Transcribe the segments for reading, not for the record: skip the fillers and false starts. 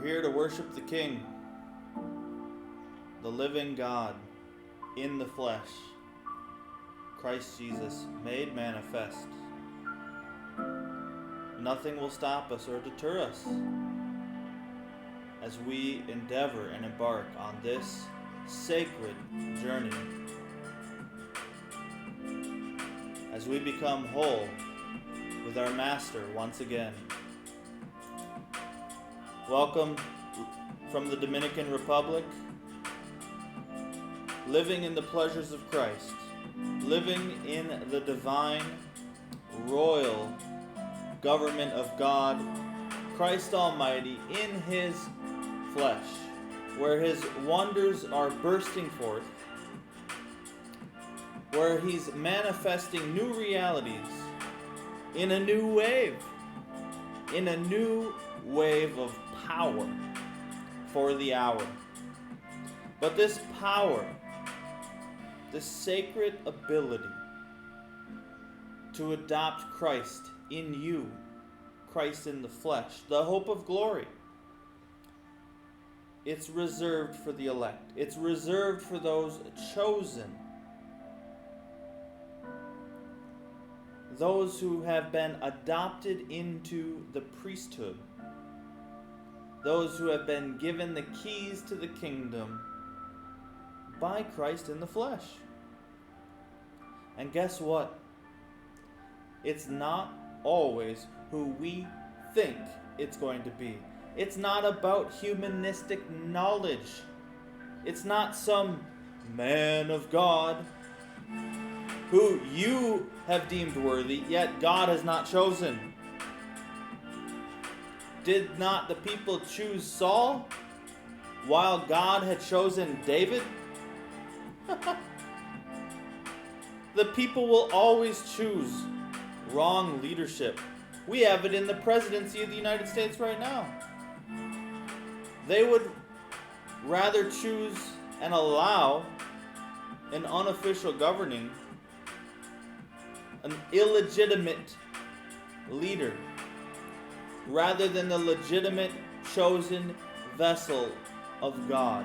here to worship the King, the living God in the flesh, Christ Jesus made manifest. Nothing will stop us or deter us as we endeavor and embark on this sacred journey, as we become whole with our Master once again. Welcome from the Dominican Republic, living in the pleasures of Christ, living in the divine, royal government of God, Christ Almighty in His flesh, where His wonders are bursting forth, where He's manifesting new realities in a new wave of power for the hour. But this power, this sacred ability to adopt Christ in you, Christ in the flesh, the hope of glory, it's reserved for the elect. It's reserved for those chosen. Those who have been adopted into the priesthood. Those who have been given the keys to the kingdom by Christ in the flesh. And guess what? It's not always who we think it's going to be. It's not about humanistic knowledge. It's not some man of God who you have deemed worthy, yet God has not chosen. Did not the people choose Saul while God had chosen David? The people will always choose wrong leadership. We have it in the presidency of the United States right now. They would rather choose and allow an unofficial governing, an illegitimate leader, rather than the legitimate chosen vessel of God.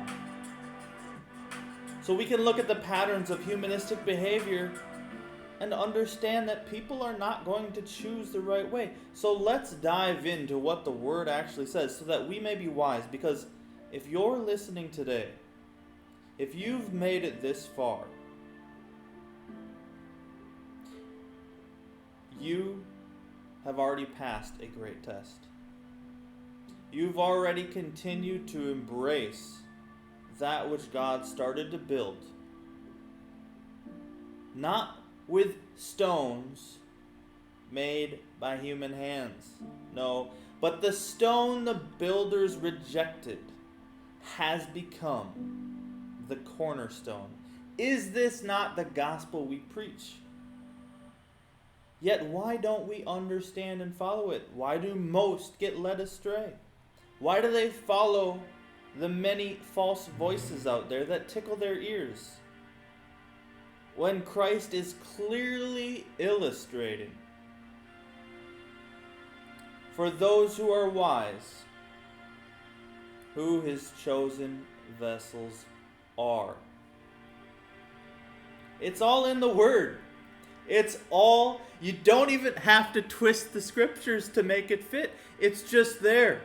So we can look at the patterns of humanistic behavior and understand that people are not going to choose the right way. So let's dive into what the Word actually says so that we may be wise. Because if you're listening today, if you've made it this far, you have already passed a great test. You've already continued to embrace that which God started to build. Not with stones made by human hands. No, but the stone the builders rejected has become the cornerstone. Is this not the gospel we preach? Yet why don't we understand and follow it? Why do most get led astray? Why do they follow the many false voices out there that tickle their ears, when Christ is clearly illustrating for those who are wise who His chosen vessels are? It's all in the Word. It's all, you don't even have to twist the scriptures to make it fit. It's just there.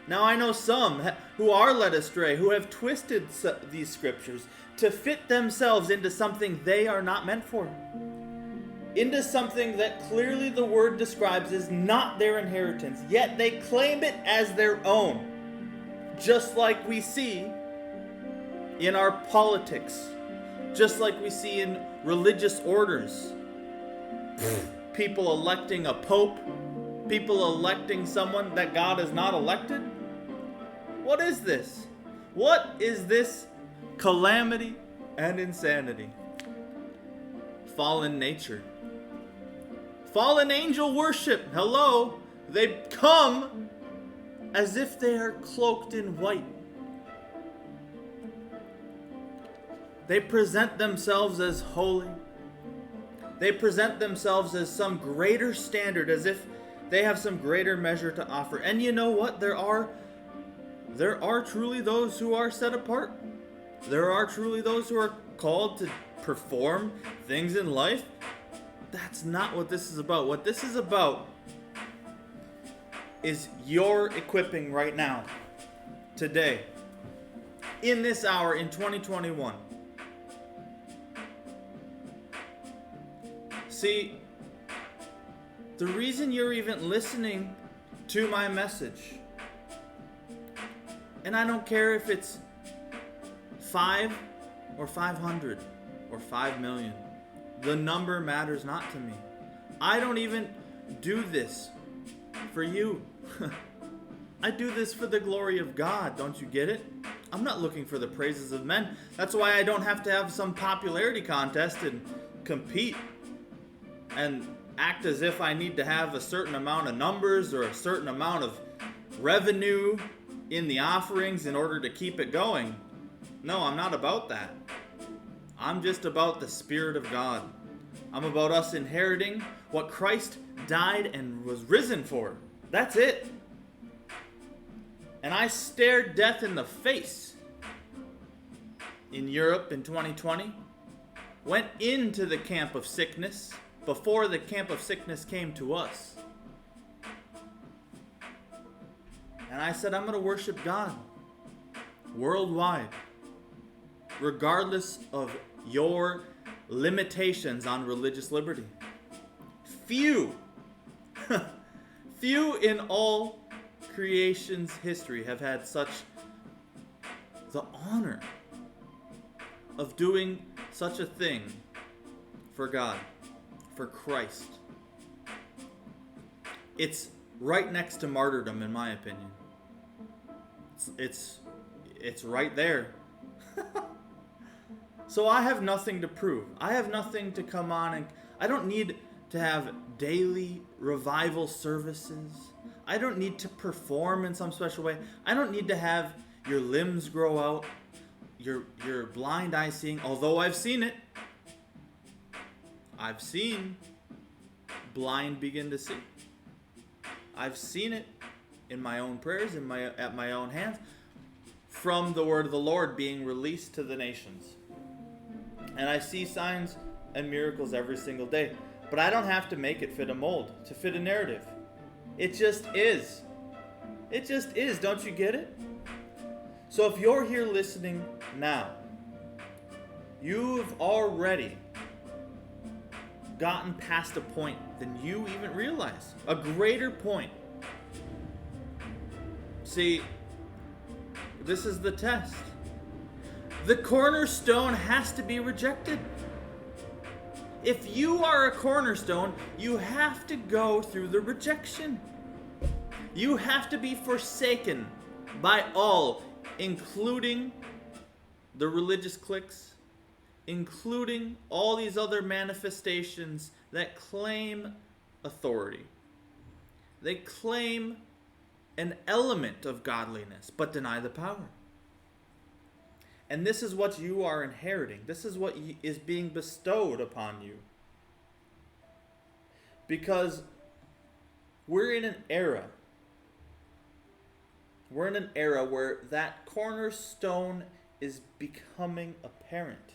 Now I know some who are led astray, who have twisted these scriptures to fit themselves into something they are not meant for. Into something that clearly the Word describes as not their inheritance, yet they claim it as their own. Just like we see in our politics, just like we see in religious orders. People electing a pope, people electing someone that God has not elected. What is this? What is this calamity and insanity? Fallen nature. Fallen angel worship. Hello. They come as if they are cloaked in white. They present themselves as holy. They present themselves as some greater standard, as if they have some greater measure to offer. And you know what? There are there are truly those who are set apart. There are truly those who are called to perform things in life. That's not what this is about. What this is about is your equipping right now, today, in this hour, in 2021. See, the reason you're even listening to my message, and I don't care if it's 5 or 500 or 5 million, the number matters not to me. I don't even do this for you. I do this for the glory of God. Don't you get it? I'm not looking for the praises of men. That's why I don't have to have some popularity contest and compete and act as if I need to have a certain amount of numbers or a certain amount of revenue in the offerings in order to keep it going. No, I'm not about that. I'm just about the Spirit of God. I'm about us inheriting what Christ died and was risen for. That's it. And I stared death in the face in Europe in 2020. Went into the camp of sickness before the camp of sickness came to us. And I said, I'm going to worship God worldwide, regardless of your limitations on religious liberty. Few in all creation's history have had such the honor of doing such a thing for God, for Christ. It's right next to martyrdom, in my opinion. It's right there. So I have nothing to prove. I have nothing to come on, and I don't need to have daily revival services. I don't need to perform in some special way. I don't need to have your limbs grow out, your blind eye seeing, although I've seen it. I've seen blind begin to see. I've seen it in my own prayers, at my own hands, from the word of the Lord being released to the nations. And I see signs and miracles every single day. But I don't have to make it fit a mold, to fit a narrative. It just is. It just is. Don't you get it? So if you're here listening now, you've already gotten past a point than you even realize. A greater point. See, this is the test. The cornerstone has to be rejected. If you are a cornerstone, you have to go through the rejection. You have to be forsaken by all, including the religious cliques, including all these other manifestations that claim authority. They claim an element of godliness, but deny the power. And this is what you are inheriting. This is what is being bestowed upon you. Because we're in an era. We're in an era where that cornerstone is becoming apparent.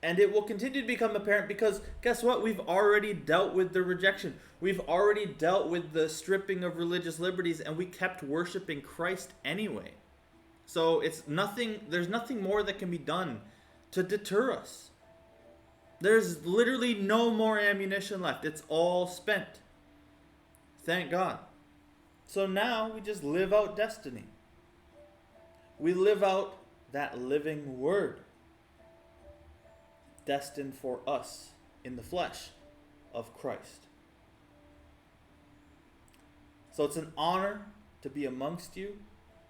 And it will continue to become apparent because, guess what? We've already dealt with the rejection. We've already dealt with the stripping of religious liberties, and we kept worshiping Christ anyway. So there's nothing more that can be done to deter us. There's literally no more ammunition left. It's all spent. Thank God. So now we just live out destiny. We live out that living word destined for us in the flesh of Christ. So it's an honor to be amongst you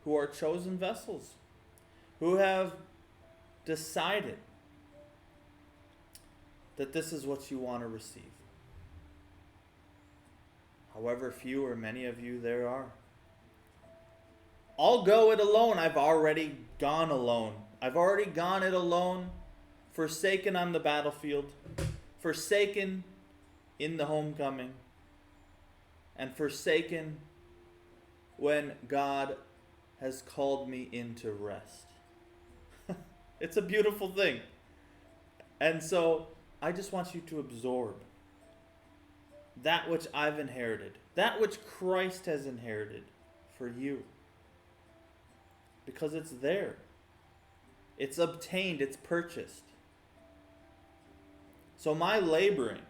who are chosen vessels, who have decided that this is what you want to receive. However few or many of you there are. I'll go it alone. I've already gone alone. I've already gone it alone, forsaken on the battlefield, forsaken in the homecoming, and forsaken when God has called me into rest. It's a beautiful thing. And so I just want you to absorb that which I've inherited, that which Christ has inherited for you. Because it's there. It's obtained, it's purchased. So my laboring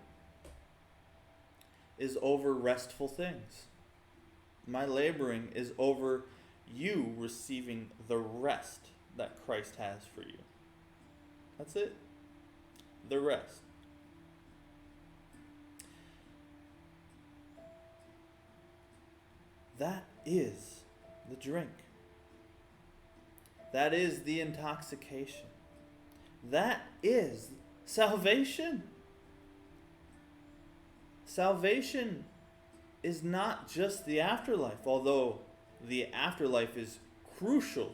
is over restful things. My laboring is over you receiving the rest that Christ has for you. That's it. The rest. That is the drink. That is the intoxication. That is salvation. Salvation is not just the afterlife, although the afterlife is crucial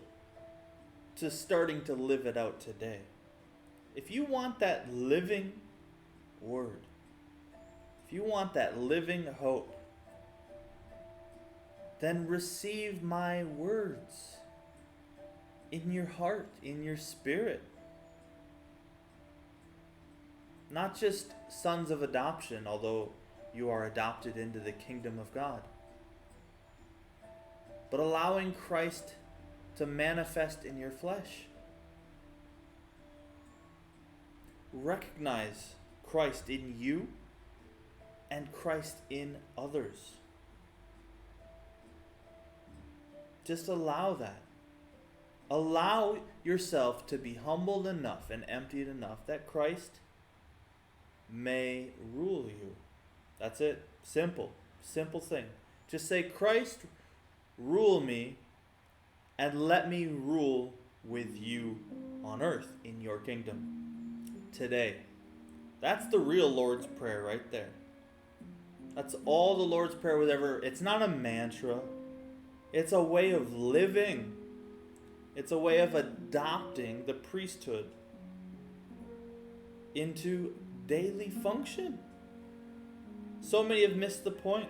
to starting to live it out today. If you want that living word, if you want that living hope, then receive my words in your heart, in your spirit. Not just sons of adoption, although you are adopted into the kingdom of God, but allowing Christ to manifest in your flesh. Recognize Christ in you and Christ in others. Just allow that. Allow yourself to be humbled enough and emptied enough that Christ may rule you. That's it. Simple. Simple thing. Just say, Christ, rule me and let me rule with you on earth in your kingdom today. That's the real Lord's Prayer right there. That's all the Lord's Prayer was ever. It's not a mantra. It's a way of living. It's a way of adopting the priesthood into daily function. So many have missed the point.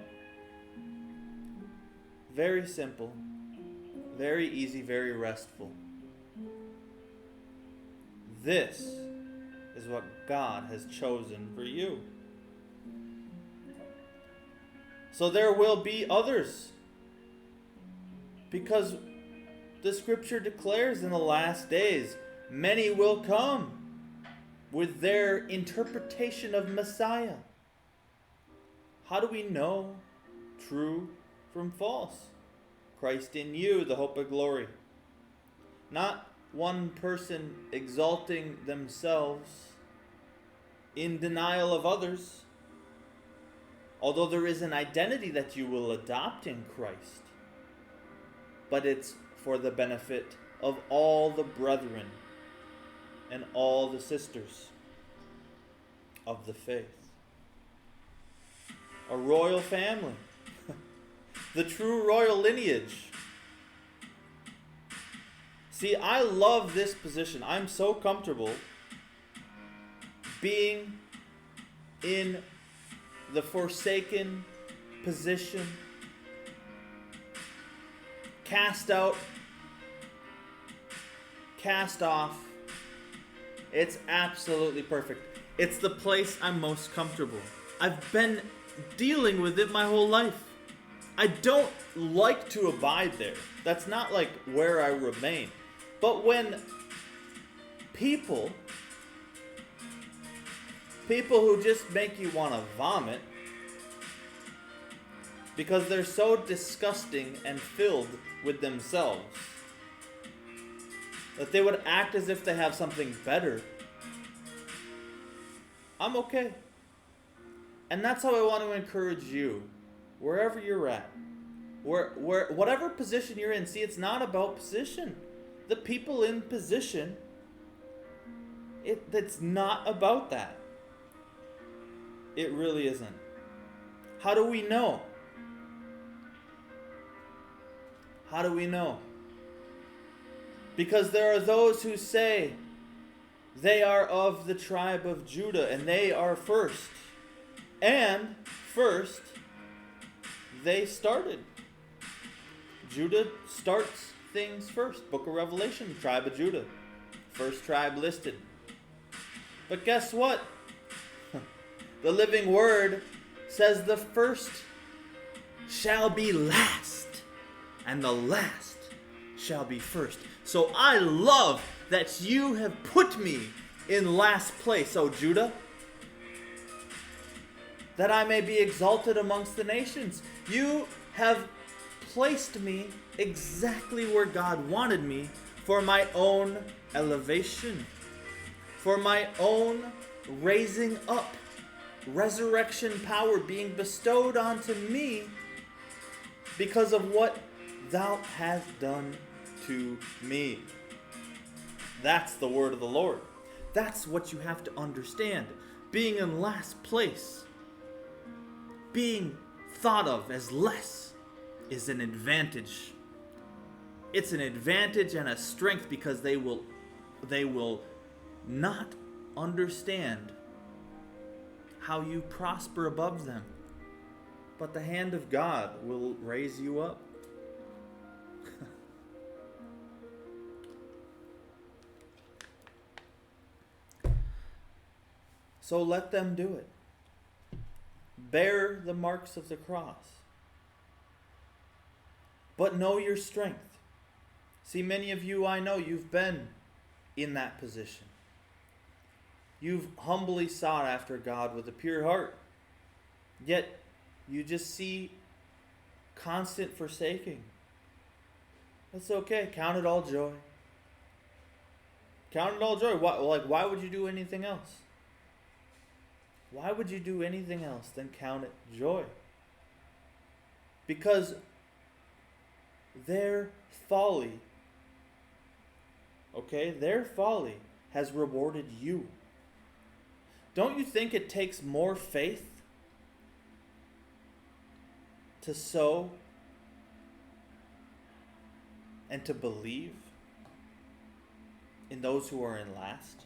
Very simple, very easy, very restful. This is what God has chosen for you. So there will be others, because the scripture declares in the last days, many will come with their interpretation of Messiah. How do we know true from false? Christ in you, the hope of glory. Not one person exalting themselves in denial of others, although there is an identity that you will adopt in Christ, but it's for the benefit of all the brethren and all the sisters of the faith. A royal family. The true royal lineage. See, I love this position. I'm so comfortable being in the forsaken position, cast out, cast off. It's absolutely perfect. It's the place I'm most comfortable. I've been dealing with it my whole life. I don't like to abide there. That's not like where I remain. But when people who just make you want to vomit because they're so disgusting and filled with themselves that they would act as if they have something better, I'm okay. And that's how I want to encourage you, wherever you're at, whatever position you're in. See, it's not about position. The people in position, it's not about that. It really isn't. How do we know? How do we know? Because there are those who say they are of the tribe of Judah and they are first. And first, they started. Judah starts things first. Book of Revelation, tribe of Judah. First tribe listed. But guess what? The living word says the first shall be last, and the last shall be first. So I love that you have put me in last place, O Judah, that I may be exalted amongst the nations. You have placed me exactly where God wanted me for my own elevation, for my own raising up, resurrection power being bestowed onto me because of what thou hast done to me. That's the word of the Lord. That's what you have to understand. Being in last place, being thought of as less, is an advantage. It's an advantage and a strength because they will not understand how you prosper above them. But the hand of God will raise you up. So let them do it. Bear the marks of the cross. But know your strength. See, many of you I know, you've been in that position. You've humbly sought after God with a pure heart. Yet, you just see constant forsaking. That's okay. Count it all joy. Count it all joy. Why would you do anything else? Why would you do anything else than count it joy? Because their folly, their folly has rewarded you. Don't you think it takes more faith to sow and to believe in those who are in last?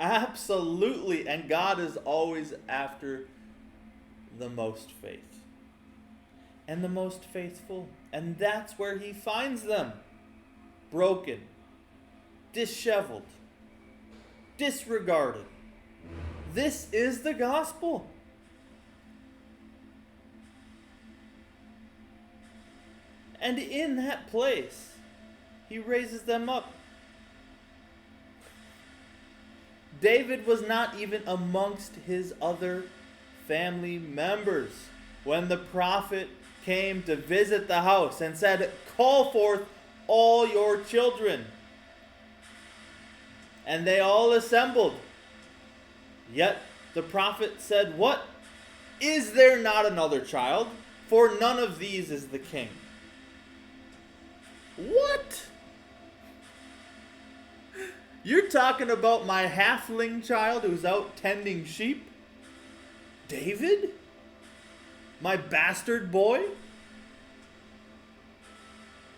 Absolutely. And God is always after the most faith and the most faithful. And that's where he finds them. Broken, disheveled, disregarded. This is the gospel. And in that place, he raises them up. David was not even amongst his other family members when the prophet came to visit the house and said, "Call forth all your children." And they all assembled. Yet the prophet said, "What? Is there not another child? For none of these is the king." What? You're talking about my halfling child who's out tending sheep? David? My bastard boy?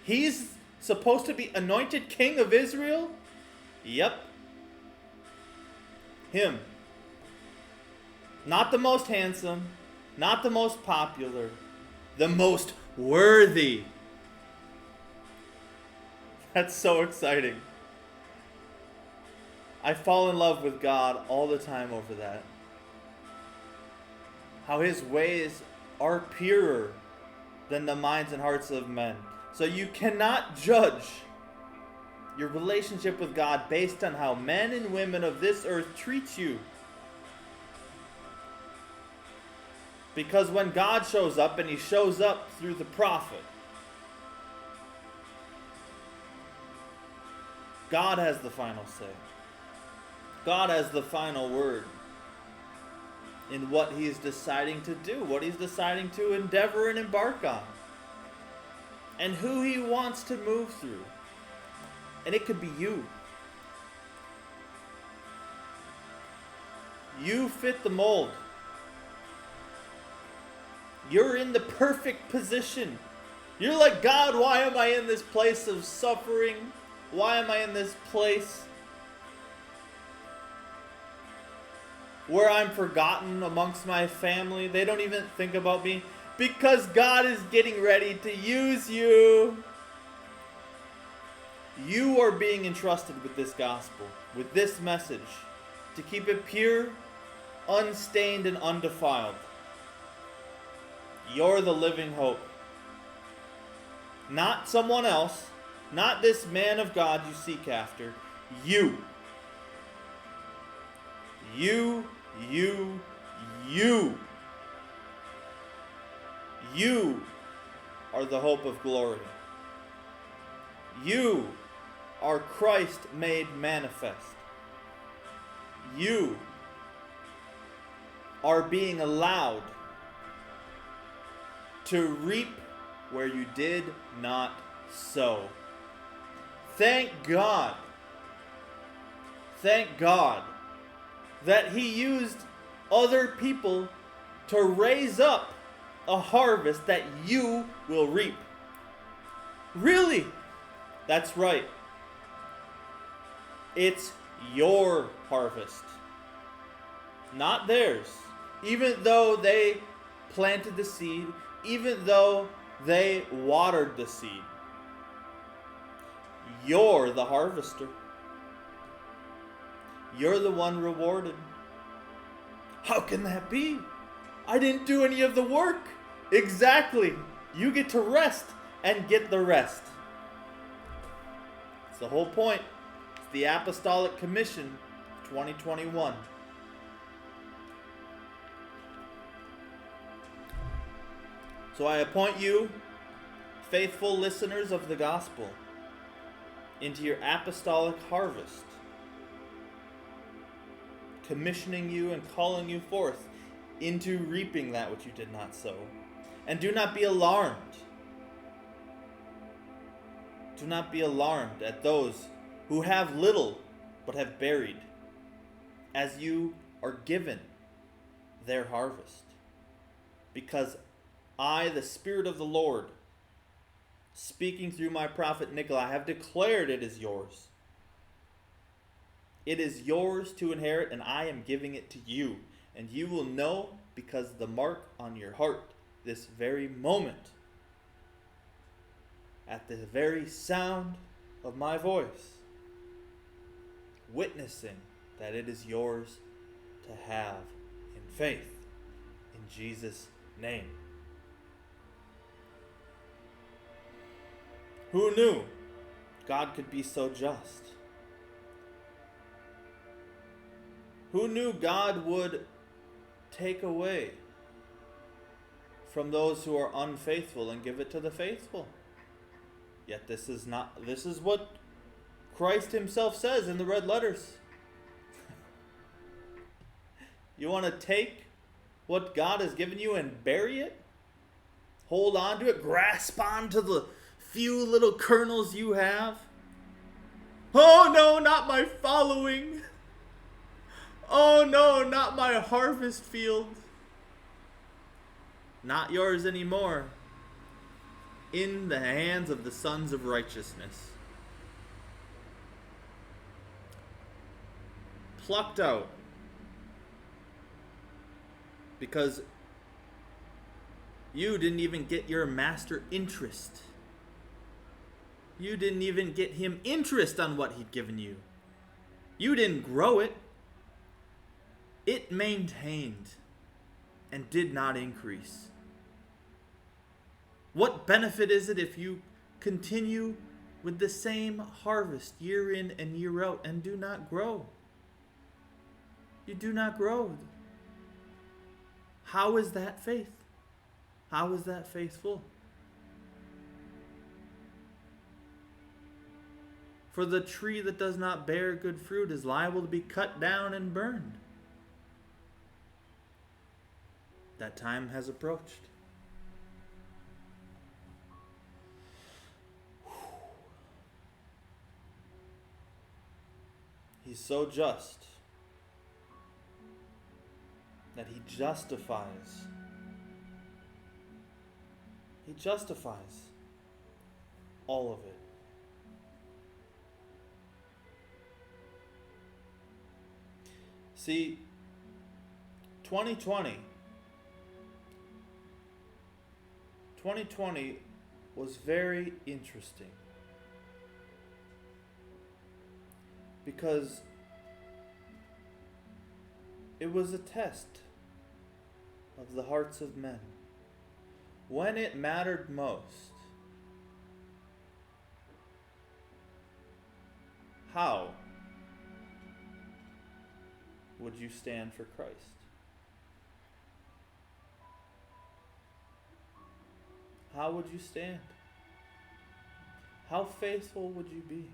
He's supposed to be anointed king of Israel? Yep. Him. Not the most handsome, not the most popular, the most worthy. That's so exciting. I fall in love with God all the time over that. How his ways are purer than the minds and hearts of men. So you cannot judge your relationship with God based on how men and women of this earth treat you. Because when God shows up, and he shows up through the prophet, God has the final say. God has the final word in what he's deciding to do, what he's deciding to endeavor and embark on, and who he wants to move through. And it could be you. You fit the mold. You're in the perfect position. You're like, "God, why am I in this place of suffering? Why am I in this place where I'm forgotten amongst my family? They don't even think about me." Because God is getting ready to use you. You are being entrusted with this gospel, with this message, to keep it pure, unstained, and undefiled. You're the living hope. Not someone else, not this man of God you seek after. You. You. You are the hope of glory. You are Christ made manifest. You are being allowed to reap where you did not sow. Thank God. Thank God that He used other people to raise up a harvest that you will reap. Really? That's right. It's your harvest, not theirs. Even though they planted the seed, even though they watered the seed, you're the harvester. You're the one rewarded. How can that be? I didn't do any of the work. Exactly. You get to rest and get the rest. It's the whole point. It's the Apostolic Commission 2021. So I appoint you, faithful listeners of the gospel, into your apostolic harvest, commissioning you and calling you forth into reaping that which you did not sow. And do not be alarmed. Do not be alarmed at those who have little but have buried, as you are given their harvest. Because I, the Spirit of the Lord, speaking through my prophet Nikolai, have declared it is yours. It is yours to inherit, and I am giving it to you. And you will know because the mark on your heart this very moment, at the very sound of my voice, witnessing that it is yours to have in faith. In Jesus' name. Who knew God could be so just? Who knew God would take away from those who are unfaithful and give it to the faithful? Yet this is what Christ himself says in the red letters. You want to take what God has given you and bury it? Hold on to it? Grasp on to the few little kernels you have? Oh no, not my following. Oh no, not my harvest field. Not yours anymore. In the hands of the sons of righteousness. Plucked out. Because you didn't even get your master interest. You didn't even get him interest on what he'd given you. You didn't grow it. It maintained and did not increase. What benefit is it if you continue with the same harvest year in and year out and do not grow? You do not grow. How is that faith? How is that faithful? For the tree that does not bear good fruit is liable to be cut down and burned. That time has approached. He's so just that he justifies. He justifies all of it. See, 2020 2020 was very interesting because it was a test of the hearts of men. When it mattered most, how would you stand for Christ? How would you stand? How faithful would you be?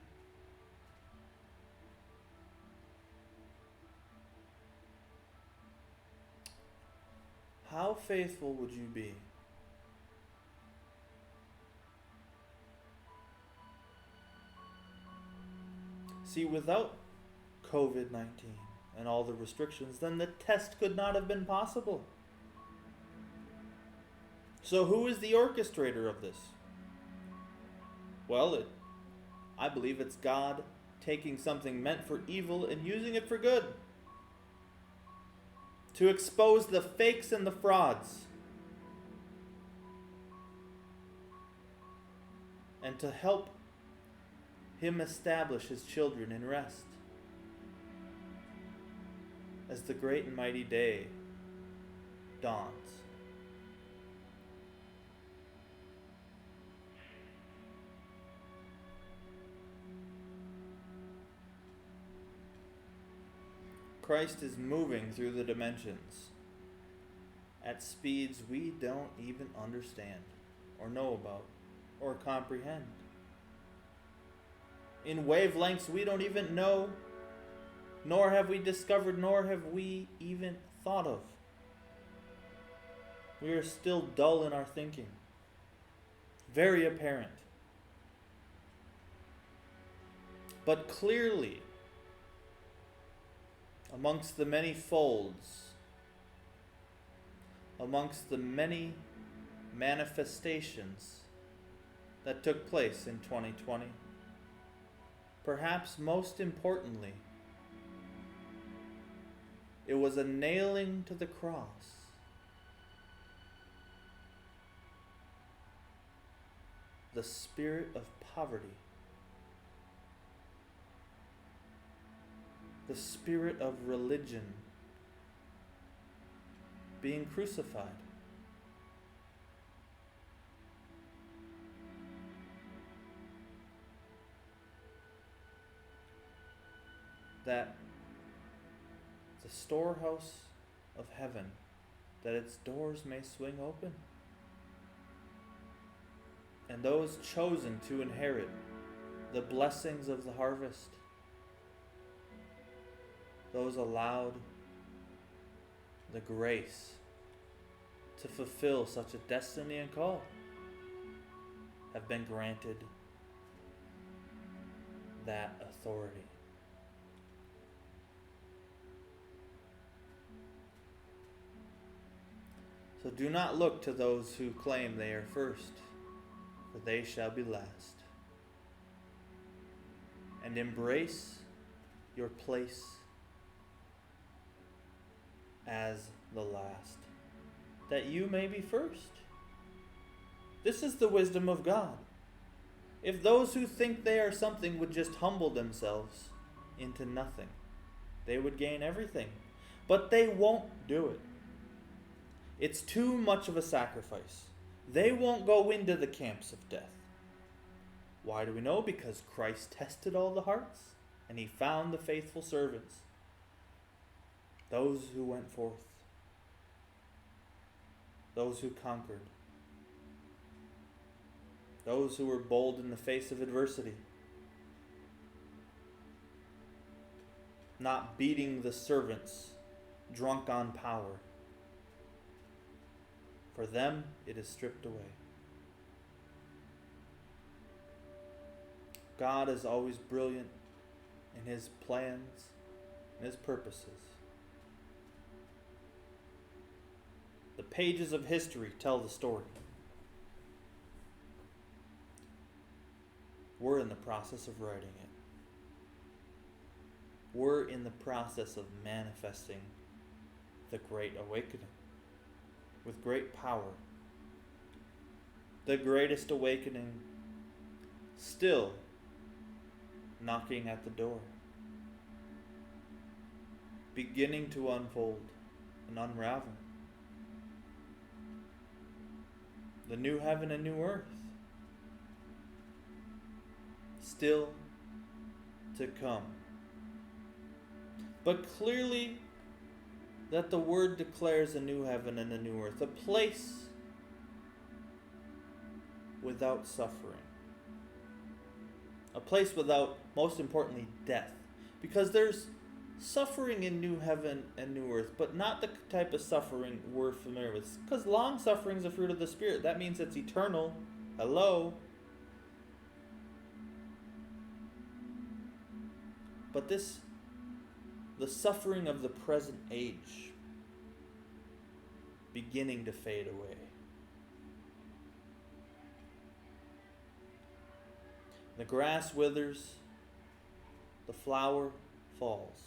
How faithful would you be? See, without COVID-19 and all the restrictions, then the test could not have been possible. So who is the orchestrator of this? Well, I believe it's God taking something meant for evil and using it for good. To expose the fakes and the frauds. And to help Him establish His children in rest. As the great and mighty day dawns. Christ is moving through the dimensions at speeds we don't even understand or know about or comprehend. In wavelengths we don't even know, nor have we discovered, nor have we even thought of. We are still dull in our thinking. Very apparent. But clearly, amongst the many folds, amongst the many manifestations that took place in 2020, perhaps most importantly, it was a nailing to the cross. The spirit of poverty. The spirit of religion being crucified. That the storehouse of heaven, that its doors may swing open, and those chosen to inherit the blessings of the harvest, those allowed the grace to fulfill such a destiny and call, have been granted that authority. So do not look to those who claim they are first, for they shall be last. And embrace your place as the last, that you may be first. This is the wisdom of God. If those who think they are something would just humble themselves into nothing, they would gain everything. But they won't do it. It's too much of a sacrifice. They won't go into the camps of death. Why do we know? Because Christ tested all the hearts, and He found the faithful servants, those who went forth, those who conquered, those who were bold in the face of adversity, not beating the servants drunk on power. For them, it is stripped away. God is always brilliant in His plans and His purposes. The pages of history tell the story. We're in the process of writing it. We're in the process of manifesting the Great Awakening with great power the greatest awakening still knocking at the door, beginning to unfold and unravel. The new heaven and new earth still to come. But clearly that the word declares a new heaven and a new earth, a place without suffering, a place without, most importantly, death. Because there's suffering in new heaven and new earth, but not the type of suffering we're familiar with. Because long suffering is a fruit of the Spirit. That means it's eternal. Hello. But the suffering of the present age, beginning to fade away. The grass withers, the flower falls,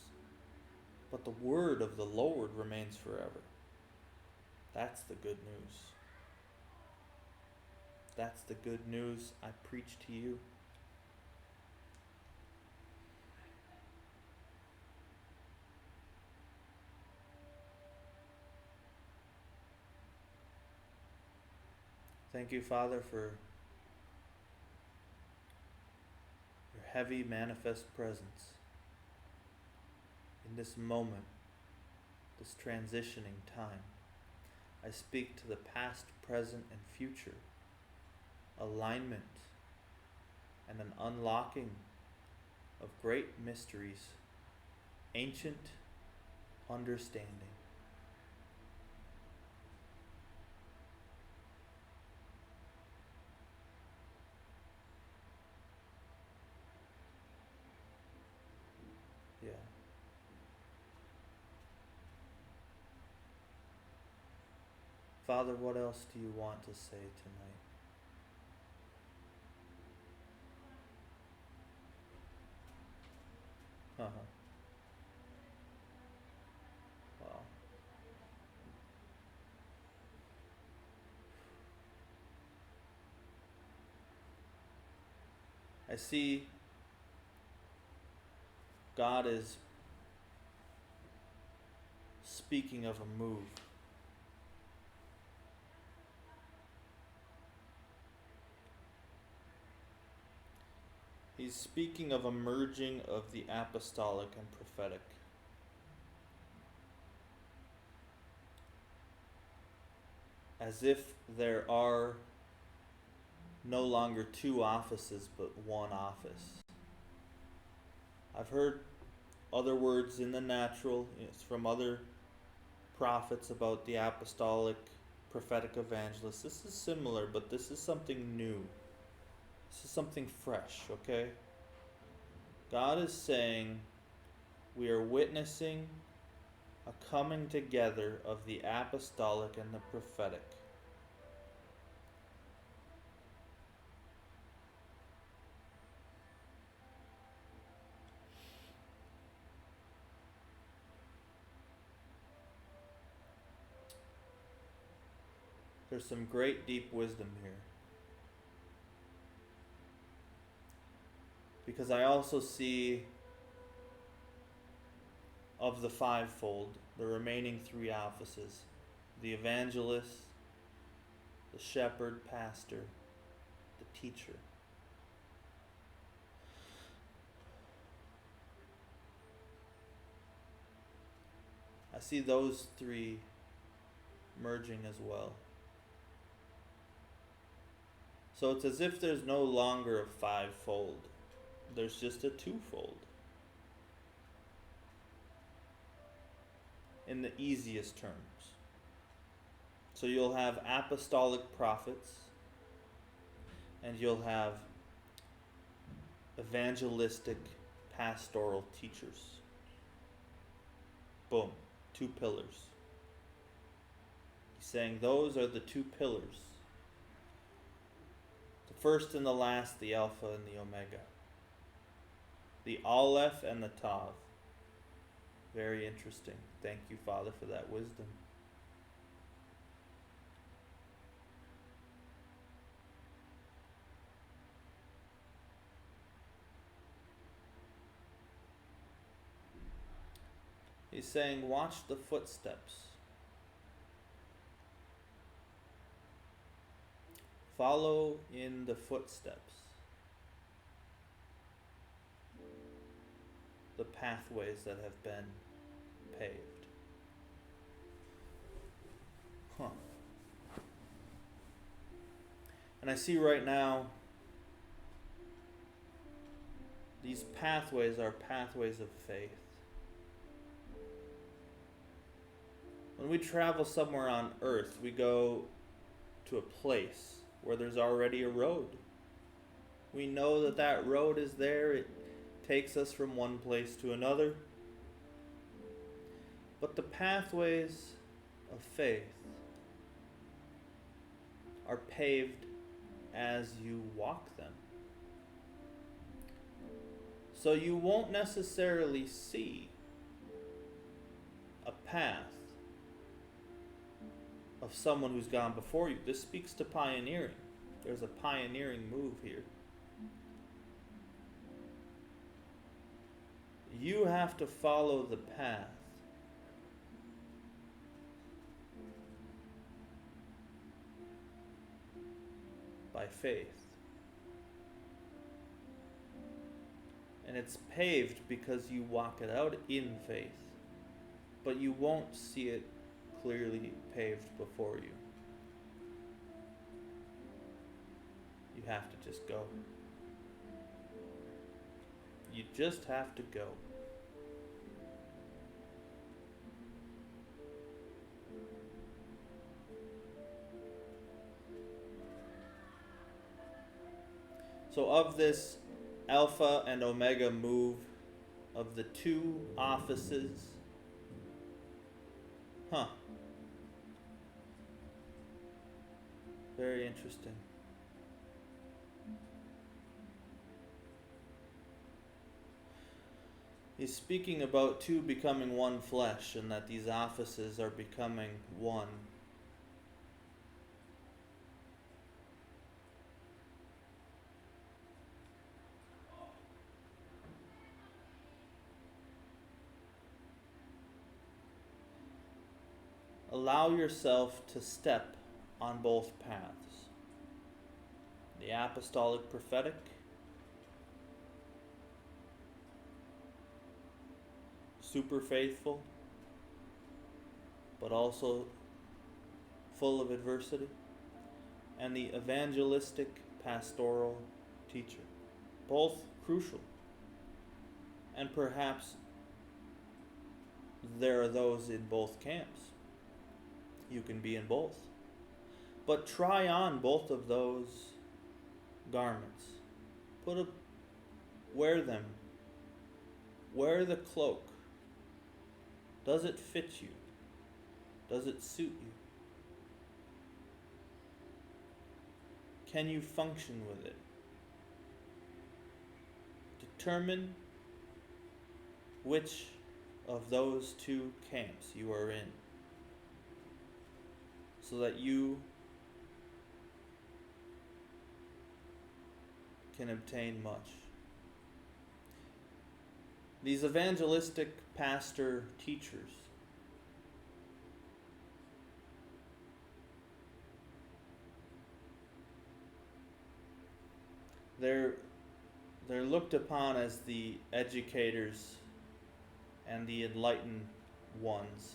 but the word of the Lord remains forever. That's the good news. That's the good news I preach to you. Thank you, Father, for your heavy manifest presence in this moment, this transitioning time. I speak to the past, present, and future alignment and an unlocking of great mysteries, ancient understanding. Yeah. Father, what else do you want to say tonight? Wow. I see God is speaking of a move. He's speaking of a merging of the apostolic and prophetic. As if there are no longer two offices but one office. I've heard other words in the natural, it's from other prophets about the apostolic, prophetic evangelists. This is similar, but this is something new. This is something fresh, okay? God is saying we are witnessing a coming together of the apostolic and the prophetic. There's some great deep wisdom here. Because I also see of the fivefold, the remaining three offices: the evangelist, the shepherd, pastor, the teacher. I see those three merging as well. So it's as if there's no longer a fivefold. There's just a twofold. In the easiest terms. So you'll have apostolic prophets, and you'll have evangelistic pastoral teachers. Boom. Two pillars. He's saying those are the two pillars. The first and the last, the Alpha and the Omega. The Aleph and the Tav. Very interesting. Thank you, Father, for that wisdom. He's saying, watch the footsteps. Follow in the footsteps. The pathways that have been paved. And I see right now, these pathways are pathways of faith. When we travel somewhere on earth, we go to a place where there's already a road. We know that that road is there. It takes us from one place to another. But the pathways of faith are paved as you walk them. So you won't necessarily see a path of someone who's gone before you. This speaks to pioneering. There's a pioneering move here. You have to follow the path by faith. And it's paved because you walk it out in faith. But you won't see it clearly paved before you. You have to just go. You just have to go. So of this Alpha and Omega move, of the two offices, very interesting. He's speaking about two becoming one flesh, and that these offices are becoming one. Allow yourself to step on both paths. The apostolic prophetic, super faithful, but also full of adversity, and the evangelistic pastoral teacher. Both crucial. And perhaps there are those in both camps. You can be in both. But try on both of those garments. Wear them. Wear the cloak. Does it fit you? Does it suit you? Can you function with it? Determine which of those two camps you are in, so that you can obtain much. These evangelistic pastor teachers, they're looked upon as the educators and the enlightened ones.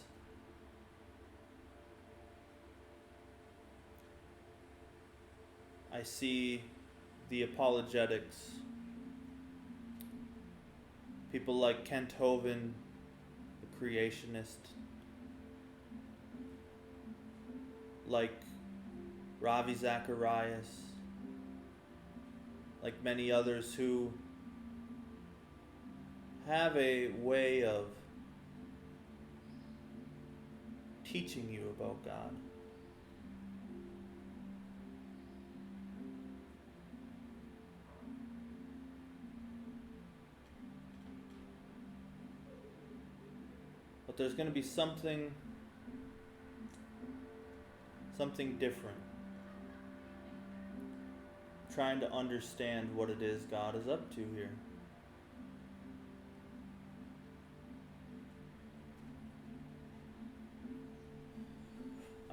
I see the apologetics, people like Kent Hovind, the creationist, like Ravi Zacharias, like many others who have a way of teaching you about God. But there's going to be something different. Trying to understand what it is God is up to here.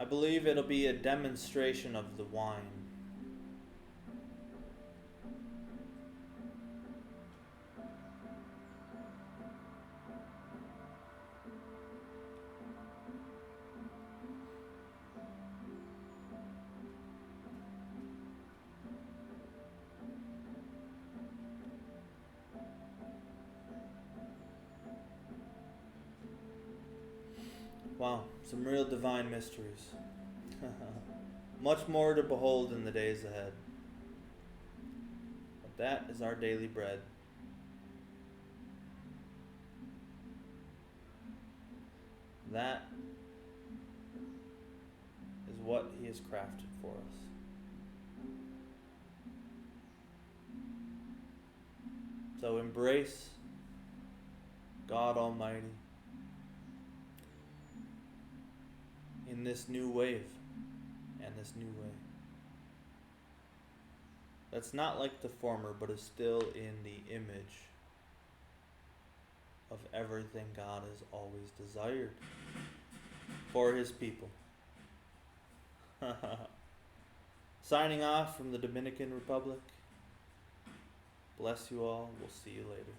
I believe it'll be a demonstration of the wine. Wow, some real divine mysteries. Much more to behold in the days ahead. But that is our daily bread. That is what He has crafted for us. So embrace God Almighty in this new wave and this new way. That's not like the former, but is still in the image of everything God has always desired for His people. Signing off from the Dominican Republic. Bless you all. We'll see you later.